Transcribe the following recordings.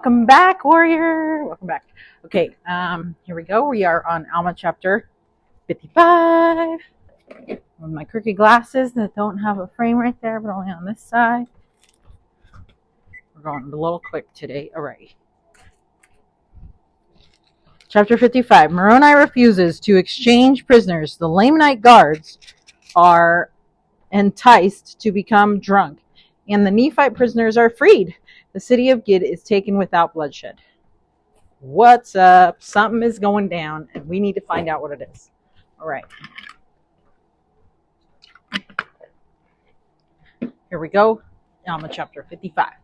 Welcome back, warrior. Welcome back. Okay, here we go. We are on Alma chapter 55. With my crooked glasses that don't have a frame right there, but only on this side. We're going a little quick today. All right. Chapter 55. Moroni refuses to exchange prisoners. The Lamanite guards are enticed to become drunk, and the Nephite prisoners are freed. The city of Gid is taken without bloodshed. What's up? Something is going down, and we need to find out what it is. All right. Here we go. Alma chapter 55.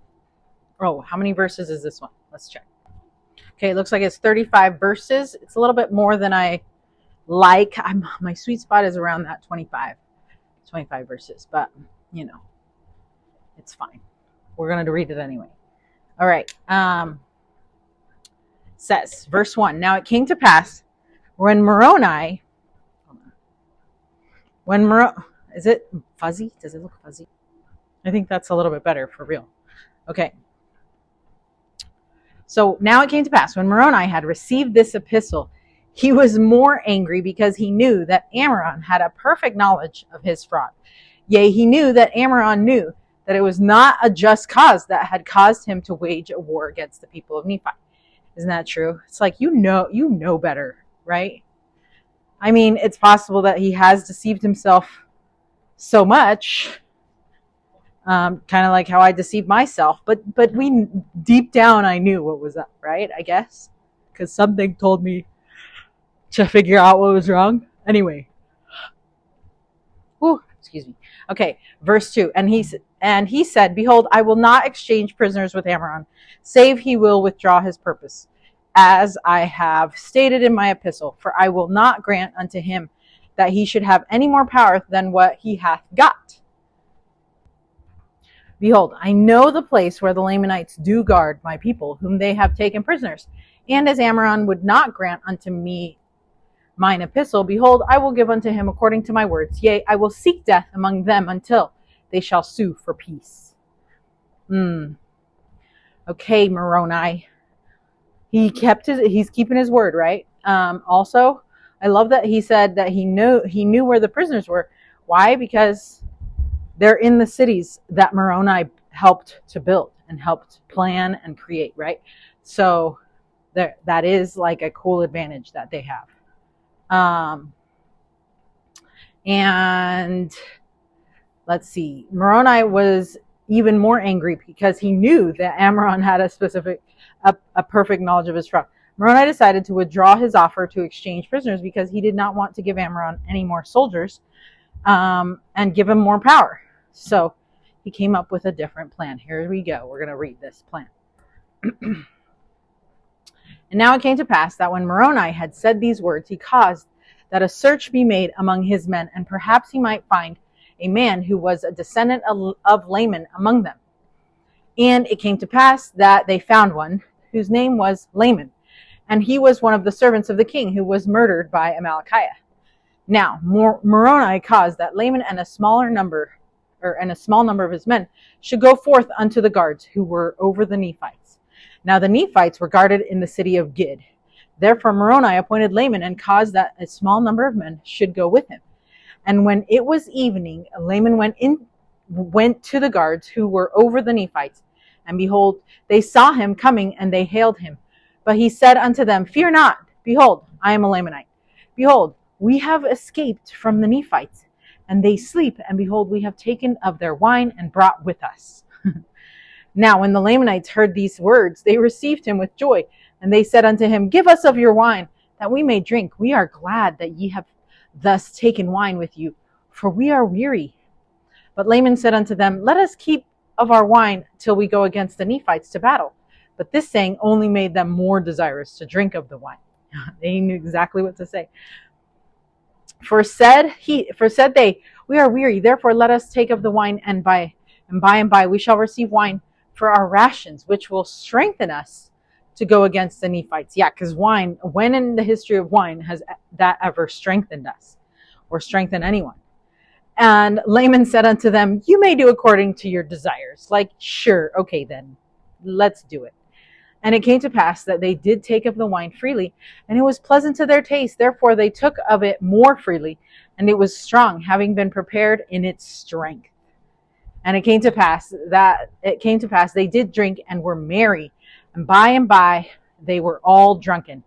Oh, how many verses is this one? Let's check. Okay, it looks like it's 35 verses. It's a little bit more than I like. My sweet spot is around that 25 verses, but you know, it's fine. We're going to read it anyway. All right. Says, verse 1. Now it came to pass when Moroni, is it fuzzy? Does it look fuzzy? I think that's a little bit better for real. Okay. So now it came to pass when Moroni had received this epistle, he was more angry because he knew that Amram had a perfect knowledge of his fraud. Yea, he knew that Amram knew that it was not a just cause that had caused him to wage a war against the people of Nephi. Isn't that true? It's like, you know better, right? I mean, it's possible that he has deceived himself so much, kind of like how I deceived myself, but we deep down I knew what was up, right? I guess, because something told me to figure out what was wrong. Anyway, excuse me. Okay, verse 2. And he said, Behold, I will not exchange prisoners with Amram, save he will withdraw his purpose, as I have stated in my epistle. For I will not grant unto him that he should have any more power than what he hath got. Behold, I know the place where the Lamanites do guard my people, whom they have taken prisoners. And as Amram would not grant unto me mine epistle, behold, I will give unto him according to my words. Yea, I will seek death among them until they shall sue for peace. Okay, Moroni. He's keeping his word, right? Also, I love that he said that he knew where the prisoners were. Why? Because they're in the cities that Moroni helped to build and helped plan and create, right? So that is like a cool advantage that they have. And let's see, Moroni was even more angry because he knew that Amram had a perfect knowledge of his fraud. Moroni decided to withdraw his offer to exchange prisoners because he did not want to give Amram any more soldiers, and give him more power. So he came up with a different plan. Here we go. We're going to read this plan. And now it came to pass that when Moroni had said these words, he caused that a search be made among his men, and perhaps he might find a man who was a descendant of Laman among them. And it came to pass that they found one whose name was Laman, and he was one of the servants of the king who was murdered by Amalickiah. Now Moroni caused that Laman and a small number of his men should go forth unto the guards who were over the Nephites. Now the Nephites were guarded in the city of Gid. Therefore Moroni appointed Laman and caused that a small number of men should go with him. And when it was evening, Laman went to the guards who were over the Nephites. And behold, they saw him coming, and they hailed him. But he said unto them, Fear not. Behold, I am a Lamanite. Behold, we have escaped from the Nephites, and they sleep. And behold, we have taken of their wine and brought with us. Now when the Lamanites heard these words, they received him with joy. And they said unto him, Give us of your wine, that we may drink. We are glad that ye have thus taken wine with you, for we are weary. But Laman said unto them, Let us keep of our wine till we go against the Nephites to battle. But this saying only made them more desirous to drink of the wine. They knew exactly what to say. For said they, We are weary, therefore let us take of the wine, and by and by we shall receive wine for our rations, which will strengthen us to go against the Nephites. Yeah, because wine, when in the history of wine has that ever strengthened us or strengthened anyone? And Laman said unto them, You may do according to your desires. Like, sure, okay then, let's do it. And it came to pass that they did take of the wine freely, and it was pleasant to their taste. Therefore they took of it more freely, and it was strong, having been prepared in its strength. And it came to pass they did drink and were merry, and by they were all drunken.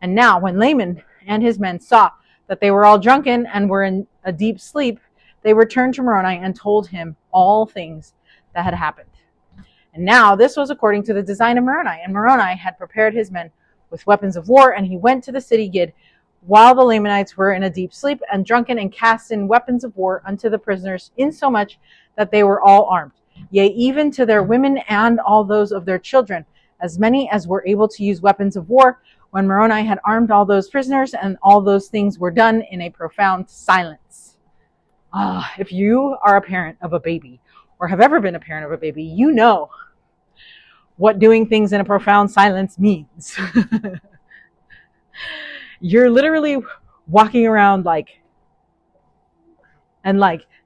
And now when Laman and his men saw that they were all drunken and were in a deep sleep, they returned to Moroni and told him all things that had happened. And now this was according to the design of Moroni. And Moroni had prepared his men with weapons of war, and he went to the city Gid while the Lamanites were in a deep sleep and drunken, and cast in weapons of war unto the prisoners, insomuch that they were all armed, yea, even to their women and all those of their children, as many as were able to use weapons of war, when Moroni had armed all those prisoners, and all those things were done in a profound silence. If you are a parent of a baby, or have ever been a parent of a baby, you know what doing things in a profound silence means. You're literally walking around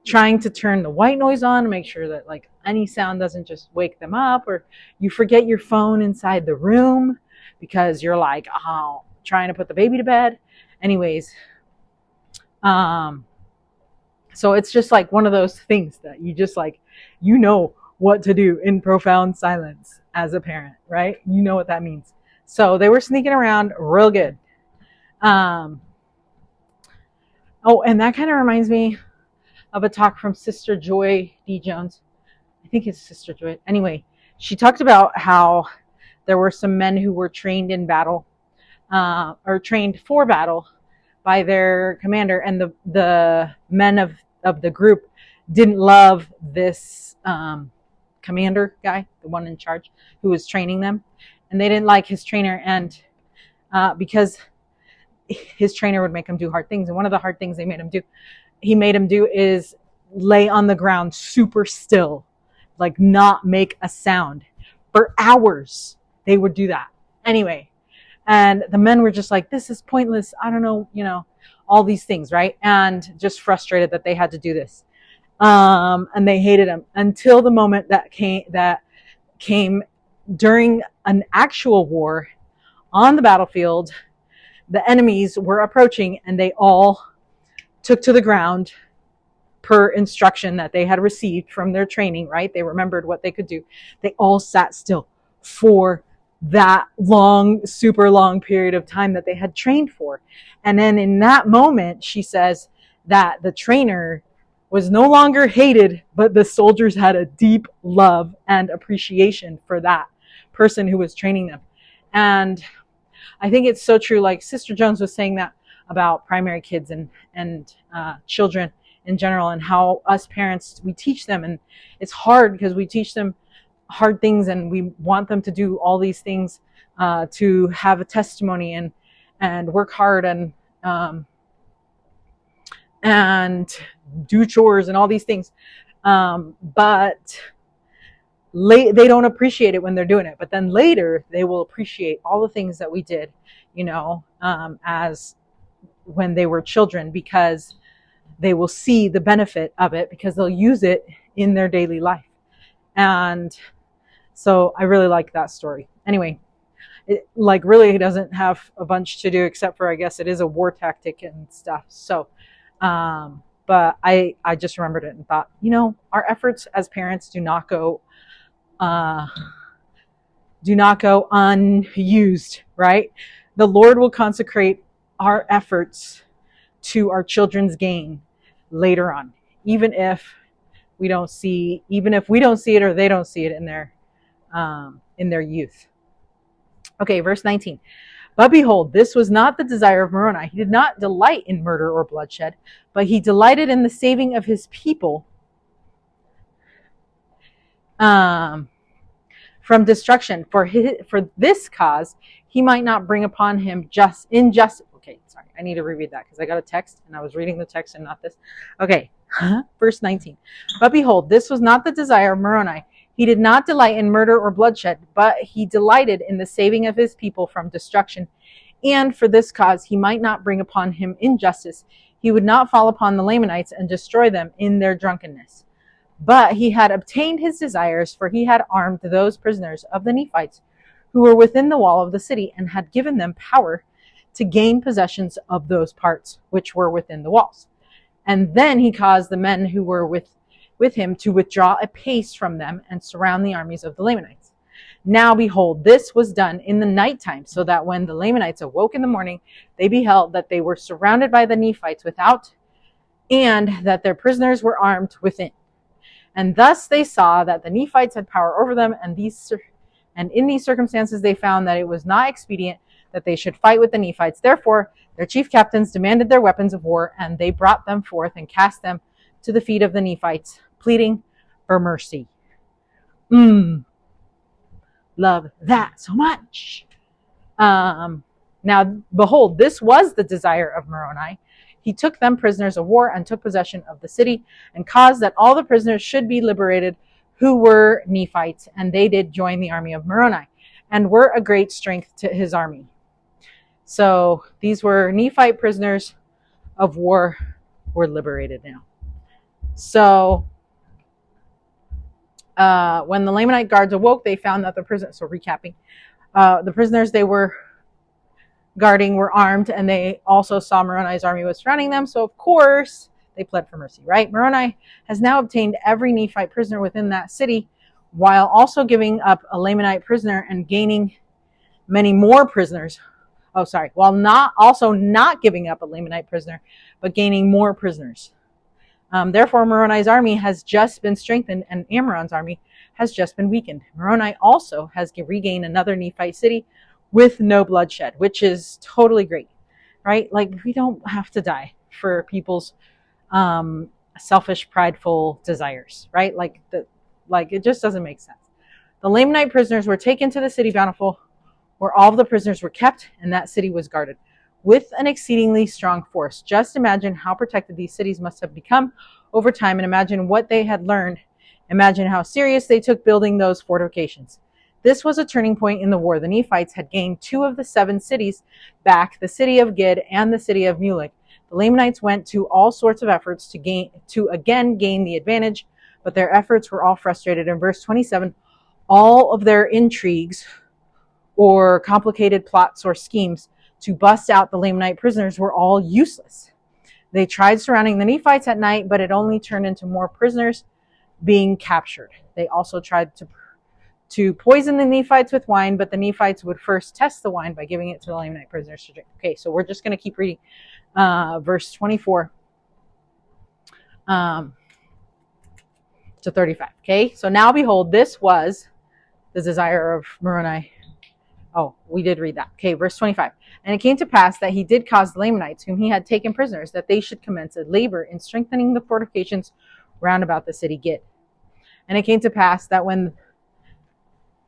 trying to turn the white noise on, make sure that any sound doesn't just wake them up, or you forget your phone inside the room because you're trying to put the baby to bed. Anyways, so it's just one of those things that you just what to do in profound silence as a parent, right? You know what that means. So they were sneaking around real good. And that kind of reminds me of a talk from Sister Joy D. Jones. I think it's Sister Joy. Anyway, she talked about how there were some men who were trained in battle, or trained for battle by their commander, and the men of the group didn't love this commander guy, the one in charge, who was training them, and they didn't like his trainer, and because his trainer would make him do hard things, and one of the hard things he made him do is lay on the ground super still, not make a sound for hours. They would do that anyway, and the men were just this is pointless, I don't know, all these things, right? And just frustrated that they had to do this, and they hated him until the moment that came during an actual war on the battlefield. The enemies were approaching, and they all took to the ground per instruction that they had received from their training, right? They remembered what they could do. They all sat still for that super long period of time that they had trained for. And then in that moment, she says that the trainer was no longer hated, but the soldiers had a deep love and appreciation for that person who was training them. And I think it's so true. Sister Jones was saying that about primary kids and children in general, and how us parents, we teach them, and it's hard because we teach them hard things, and we want them to do all these things to have a testimony and work hard and do chores and all these things, but they don't appreciate it when they're doing it, but then later they will appreciate all the things that we did, as when they were children, because they will see the benefit of it, because they'll use it in their daily life. And so I really like that story. Anyway, it really doesn't have a bunch to do, except for, I guess it is a war tactic and stuff. So, but I just remembered it and thought, our efforts as parents do not go unused, right? The Lord will consecrate our efforts to our children's gain later on, even if we don't see it, or they don't see it in their youth. Okay, verse 19. But behold, this was not the desire of Moroni. He did not delight in murder or bloodshed, but he delighted in the saving of his people from destruction. For this cause, he might not bring upon him injustice. Okay, sorry, I need to reread that because I got a text and I was reading the text and not this. Okay, verse 19. But behold, this was not the desire of Moroni. He did not delight in murder or bloodshed, but he delighted in the saving of his people from destruction. And for this cause, he might not bring upon him injustice. He would not fall upon the Lamanites and destroy them in their drunkenness. But he had obtained his desires, for he had armed those prisoners of the Nephites who were within the wall of the city, and had given them power to gain possessions of those parts which were within the walls. And then he caused the men who were with him to withdraw a pace from them and surround the armies of the Lamanites. Now behold, this was done in the nighttime, so that when the Lamanites awoke in the morning, they beheld that they were surrounded by the Nephites without, and that their prisoners were armed within. And thus they saw that the Nephites had power over them, and in these circumstances they found that it was not expedient that they should fight with the Nephites. Therefore their chief captains demanded their weapons of war, and they brought them forth and cast them to the feet of the Nephites, pleading for mercy. Love that so much. Now behold, this was the desire of Moroni. He took them prisoners of war and took possession of the city, and caused that all the prisoners should be liberated who were Nephites, and they did join the army of Moroni, and were a great strength to his army. So these were Nephite prisoners of war were liberated now. So when the Lamanite guards awoke, they found that the prisoners they were guarding were armed, and they also saw Moroni's army was surrounding them. So of course they pled for mercy, right? Moroni has now obtained every Nephite prisoner within that city, while also giving up a Lamanite prisoner and gaining many more prisoners. While not giving up a Lamanite prisoner, but gaining more prisoners. Therefore, Moroni's army has just been strengthened, and Ammon's army has just been weakened. Moroni also has regained another Nephite city with no bloodshed, which is totally great, right? Like, we don't have to die for people's selfish, prideful desires, right? Like it just doesn't make sense. The Lamanite prisoners were taken to the city Bountiful, where all of the prisoners were kept, and that city was guarded with an exceedingly strong force. Just imagine how protected these cities must have become over time, and imagine what they had learned. Imagine how serious they took building those fortifications. This was a turning point in the war. The Nephites had gained 2 of the 7 cities back, the city of Gid and the city of Mulek. The Lamanites went to all sorts of efforts to again gain the advantage, but their efforts were all frustrated. In verse 27, all of their intrigues or complicated plots or schemes to bust out the Lamanite prisoners were all useless. They tried surrounding the Nephites at night, but it only turned into more prisoners being captured. They also tried to poison the Nephites with wine, but the Nephites would first test the wine by giving it to the Lamanite prisoners to drink. Okay, so we're just going to keep reading verse 24 to 35. Okay, so now behold, this was the desire of Moroni. Oh, we did read that. Okay, verse 25. And it came to pass that he did cause the Lamanites, whom he had taken prisoners, that they should commence a labor in strengthening the fortifications round about the city Gid. And it came to pass that when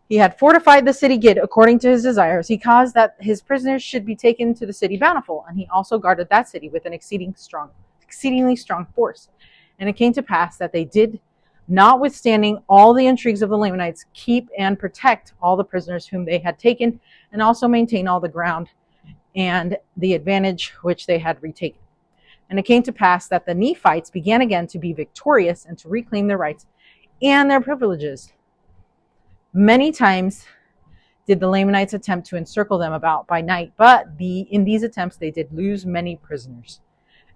he had fortified the city Gid according to his desires, he caused that his prisoners should be taken to the city Bountiful, and he also guarded that city with an exceedingly strong force. And it came to pass that they did, notwithstanding all the intrigues of the Lamanites, keep and protect all the prisoners whom they had taken, and also maintain all the ground and the advantage which they had retaken. And it came to pass that the Nephites began again to be victorious and to reclaim their rights and their privileges. Many times did the Lamanites attempt to encircle them about by night, but in these attempts they did lose many prisoners.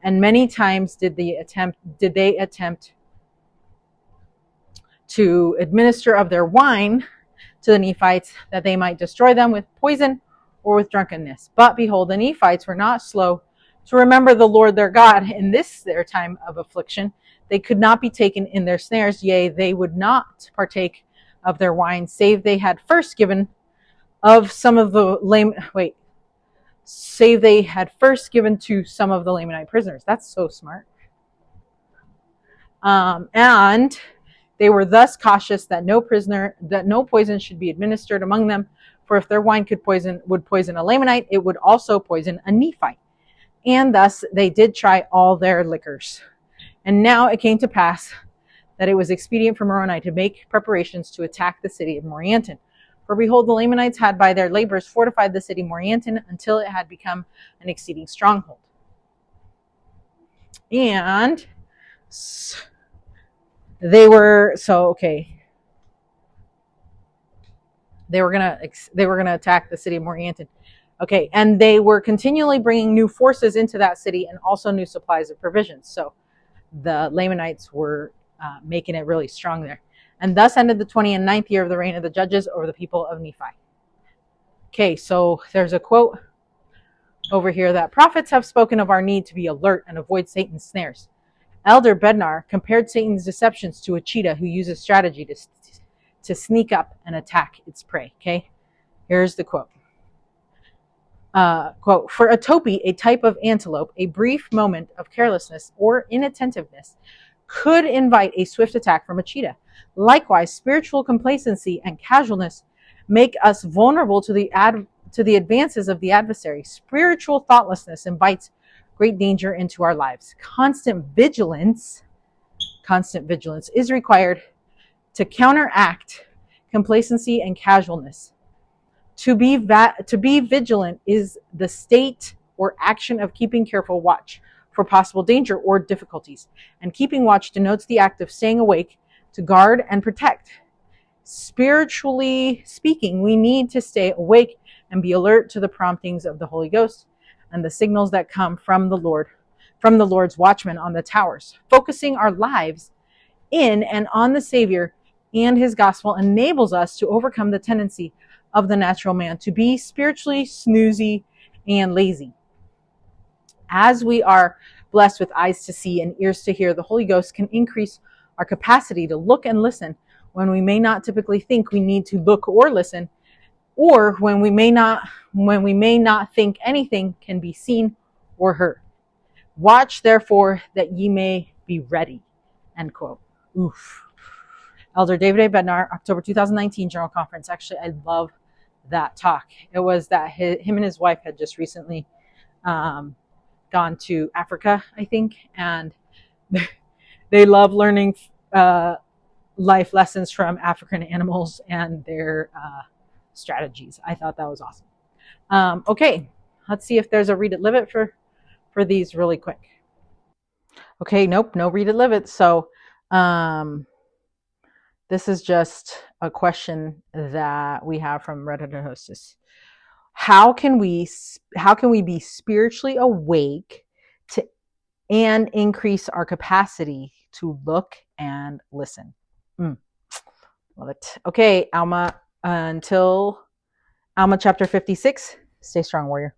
And many times did they attempt to administer of their wine to the Nephites, that they might destroy them with poison or with drunkenness. But behold, the Nephites were not slow to remember the Lord their God in this their time of affliction. They could not be taken in their snares, yea, they would not partake of their wine, save they had first given to some of the Lamanite prisoners. That's so smart. And they were thus cautious that no poison should be administered among them, for if their wine would poison a Lamanite, it would also poison a Nephite. And thus they did try all their liquors. And now it came to pass that it was expedient for Moroni to make preparations to attack the city of Morianton. For behold, the Lamanites had by their labors fortified the city Morianton until it had become an exceeding stronghold. And they were, They were gonna attack the city of Morianton. Okay, and they were continually bringing new forces into that city and also new supplies of provisions. So the Lamanites were making it really strong there. And thus ended the 29th year of the reign of the judges over the people of Nephi. Okay, so there's a quote over here that prophets have spoken of our need to be alert and avoid Satan's snares. Elder Bednar compared Satan's deceptions to a cheetah who uses strategy to sneak up and attack its prey. Okay, here's the quote. Quote, for a topi, a type of antelope, a brief moment of carelessness or inattentiveness could invite a swift attack from a cheetah. Likewise, spiritual complacency and casualness make us vulnerable to the advances of the adversary. Spiritual thoughtlessness invites great danger into our lives. Constant vigilance is required to counteract complacency and casualness. To be vigilant is the state or action of keeping careful watch for possible danger or difficulties. And keeping watch denotes the act of staying awake to guard and protect. Spiritually speaking, we need to stay awake and be alert to the promptings of the Holy Ghost and the signals that come from the Lord's watchmen on the towers. Focusing our lives in and on the Savior and his gospel enables us to overcome the tendency of the natural man to be spiritually snoozy and lazy. As we are blessed with eyes to see and ears to hear, the Holy Ghost can increase our capacity to look and listen when we may not typically think we need to look or listen, or when we may not think anything can be seen or heard. Watch therefore that ye may be ready. End quote. Oof. Elder David A. Bednar, October 2019 General Conference. Actually, I love that talk. It was that him and his wife had just recently gone to Africa, I think, and they love learning life lessons from African animals and their strategies. I thought that was awesome. Okay, let's see if there's a read it, live it for these really quick. Okay, nope, no read it, live it. So this is just a question that we have from Redhead and Hostess. How can we be spiritually awake and increase our capacity to look and listen? Love it. Okay, Alma, until Alma chapter 56. Stay strong, warrior.